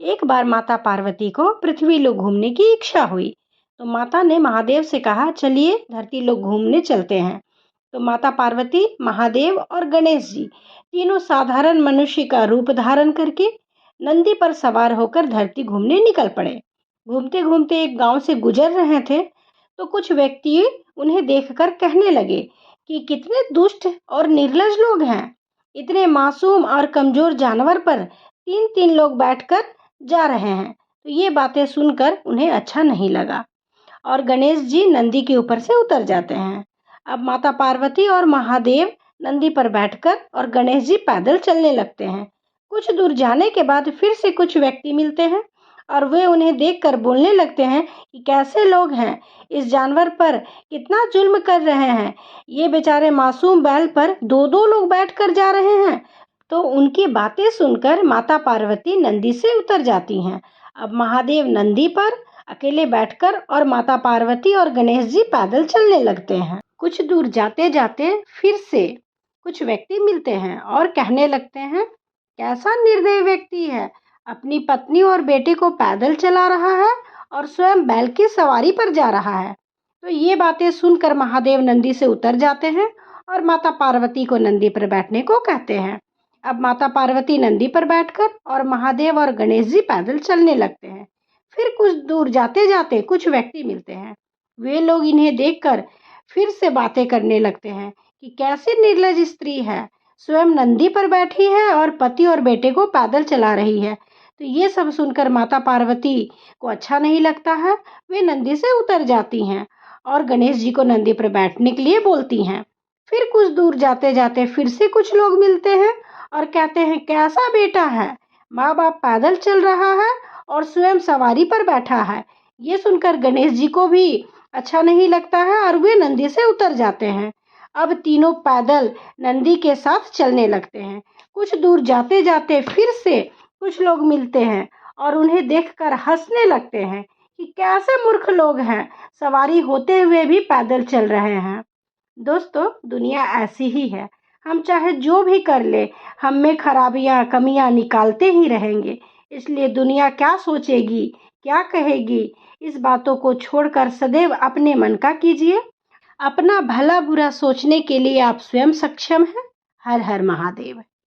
एक बार माता पार्वती को पृथ्वी लोक घूमने की इच्छा हुई। तो माता ने महादेव से कहा, चलिए धरती लोक घूमने चलते हैं। तो माता पार्वती, महादेव और गणेश जी तीनों साधारण मनुष्य का रूप धारण करके नंदी पर सवार होकर धरती घूमने निकल पड़े। घूमते घूमते एक गांव से गुजर रहे थे तो कुछ व्यक्ति उन्हें देखकर कहने लगे कि कितने दुष्ट और निर्लज लोग हैं। इतने मासूम और कमजोर जानवर पर तीन तीन लोग बैठकर जा रहे हैं। तो ये बातें सुनकर उन्हें अच्छा नहीं लगा और गणेश जी नंदी के ऊपर से उतर जाते हैं। अब माता पार्वती और महादेव नंदी पर बैठकर और गणेश जी पैदल चलने लगते हैं। कुछ दूर जाने के बाद फिर से कुछ व्यक्ति मिलते हैं और वे उन्हें देखकर बोलने लगते हैं कि कैसे लोग हैं, इस जानवर पर कितना जुल्म कर रहे हैं। ये बेचारे मासूम बैल पर दो दो लोग बैठकर जा रहे हैं। तो उनकी बातें सुनकर माता पार्वती नंदी से उतर जाती हैं। अब महादेव नंदी पर अकेले बैठकर और माता पार्वती और गणेश जी पैदल चलने लगते हैं। कुछ दूर जाते जाते फिर से कुछ व्यक्ति मिलते हैं और कहने लगते हैं, कैसा निर्दयी व्यक्ति है, अपनी पत्नी और बेटे को पैदल चला रहा है और स्वयं बैल की सवारी पर जा रहा है। तो ये बातें सुनकर महादेव नंदी से उतर जाते हैं और माता पार्वती को नंदी पर बैठने को कहते हैं। अब माता पार्वती नंदी पर बैठकर और महादेव और गणेश जी पैदल चलने लगते हैं। फिर कुछ दूर जाते जाते कुछ व्यक्ति मिलते हैं। वे लोग इन्हें देखकर फिर से बातें करने लगते हैं कि कैसी निर्लज स्त्री है, स्वयं नंदी पर बैठी है और पति और बेटे को पैदल चला रही है। तो ये सब सुनकर माता पार्वती को अच्छा नहीं लगता है। वे नंदी से उतर जाती हैं और गणेश जी को नंदी पर बैठने के लिए बोलती हैं। फिर कुछ दूर जाते जाते फिर से कुछ लोग मिलते हैं और कहते हैं, कैसा बेटा है, माँ बाप पैदल चल रहा है और स्वयं सवारी पर बैठा है। ये सुनकर गणेश जी को भी अच्छा नहीं लगता है और वे नंदी से उतर जाते हैं। अब तीनों पैदल नंदी के साथ चलने लगते हैं। कुछ दूर जाते जाते फिर से कुछ लोग मिलते हैं और उन्हें देखकर हंसने लगते हैं कि कैसे मूर्ख लोग हैं, सवारी होते हुए भी पैदल चल रहे हैं। दोस्तों, दुनिया ऐसी ही है। हम चाहे जो भी कर ले, हम में खराबियां कमियां निकालते ही रहेंगे। इसलिए दुनिया क्या सोचेगी, क्या कहेगी, इस बातों को छोड़कर सदैव अपने मन का कीजिए। अपना भला बुरा सोचने के लिए आप स्वयं सक्षम हैं। हर हर महादेव।